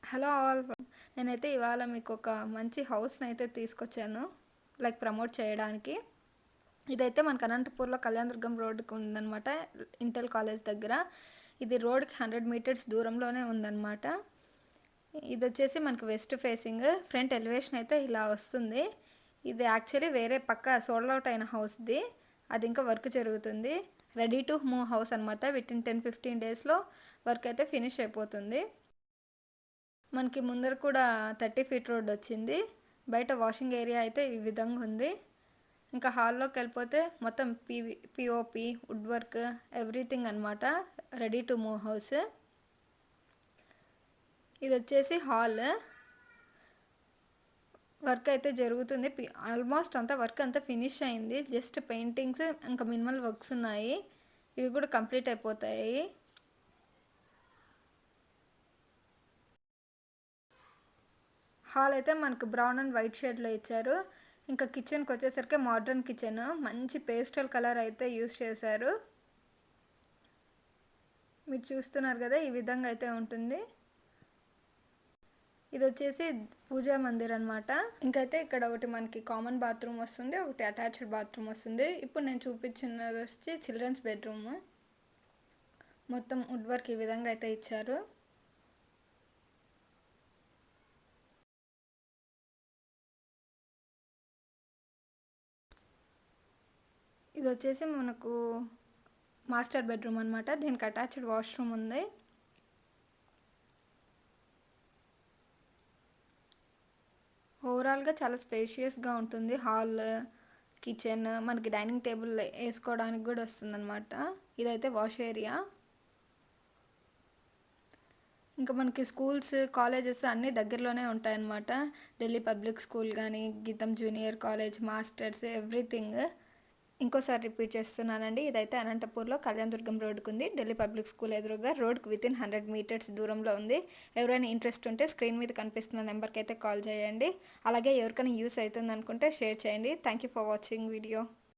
Hello all. నేనైతే ఇవాళ మీకు ఒక మంచి హౌస్ని అయితే తీసుకొచ్చాను, లైక్ ప్రమోట్ చేయడానికి. ఇదైతే మనకు అనంతపూర్లో కళ్యాణదుర్గం రోడ్డుకి ఉందన్నమాట, ఇంటెల్ కాలేజ్ దగ్గర. ఇది రోడ్కి 100 మీటర్స్ దూరంలోనే ఉందన్నమాట. ఇది వచ్చేసి మనకు వెస్ట్ ఫేసింగ్. ఫ్రంట్ ఎలివేషన్ అయితే ఇలా వస్తుంది. ఇది యాక్చువల్లీ వేరే పక్క సోల్డ్ అవుట్ అయిన హౌస్ది, అది ఇంకా వర్క్ జరుగుతుంది. రెడీ టు మూవ్ హౌస్ అనమాట. వితిన్ 10-15 డేస్లో వర్క్ అయితే ఫినిష్ అయిపోతుంది. మనకి ముందర కూడా 30 ఫీట్ రోడ్ వచ్చింది. బయట వాషింగ్ ఏరియా అయితే ఈ విధంగా ఉంది. ఇంకా హాల్లోకి వెళ్ళిపోతే మొత్తం పిఓపి, వుడ్ వర్క్, ఎవ్రీథింగ్ అనమాట. Ready to move house. ఇది వచ్చేసి హాల్. వర్క్ అయితే జరుగుతుంది. ఆల్మోస్ట్ అంతా వర్క్ అంతా ఫినిష్ అయింది. జస్ట్ పెయింటింగ్స్ ఇంకా మినిమల్ వర్క్స్ ఉన్నాయి, ఇవి కూడా కంప్లీట్ అయిపోతాయి. హాల్ అయితే మనకు బ్రౌన్ అండ్ వైట్ షేడ్లో ఇచ్చారు. ఇంకా కిచెన్కి వచ్చేసరికి మోడ్రన్ కిచెన్, మంచి పేస్టల్ కలర్ అయితే యూస్ చేశారు. మీరు చూస్తున్నారు కదా, ఈ విధంగా అయితే ఉంటుంది. ఇది వచ్చేసి పూజా మందిర్ అనమాట. ఇంకైతే ఇక్కడ ఒకటి మనకి కామన్ బాత్రూమ్ వస్తుంది, ఒకటి అటాచ్డ్ బాత్రూమ్ వస్తుంది. ఇప్పుడు నేను చూపించినది వచ్చి చిల్డ్రన్స్ బెడ్రూమ్. మొత్తం వుడ్ వర్క్ ఈ విధంగా అయితే ఇచ్చారు. ఇది వచ్చేసి మనకు మాస్టర్ బెడ్రూమ్ అనమాట. దీనికి అటాచ్డ్ వాష్రూమ్ ఉంది. ఓవరాల్గా చాలా స్పేషియస్గా ఉంటుంది హాల్, కిచెన్. మనకి డైనింగ్ టేబుల్ వేసుకోవడానికి కూడా వస్తుందన్నమాట. ఇదైతే వాష్ ఏరియా. ఇంకా మనకి స్కూల్స్, కాలేజెస్ అన్నీ దగ్గరలోనే ఉంటాయన్నమాట. ఢిల్లీ పబ్లిక్ స్కూల్ కానీ, గీతం జూనియర్ కాలేజ్, మాస్టర్స్, ఎవ్రీథింగ్. ఇంకోసారి రిపీట్ చేస్తున్నానండి, ఇదైతే అనంతపూర్లో కళ్యాణదుర్గం రోడ్డుకు ఉంది. ఢిల్లీ పబ్లిక్ స్కూల్ ఎదురుగా రోడ్కి వితిన్ 100 మీటర్స్ దూరంలో ఉంది. ఎవరైనా ఇంట్రెస్ట్ ఉంటే స్క్రీన్ మీద కనిపిస్తున్న నెంబర్కి అయితే కాల్ చేయండి. అలాగే ఎవరికైనా యూస్ అవుతుంది అనుకుంటే షేర్ చేయండి. Thank you for watching video.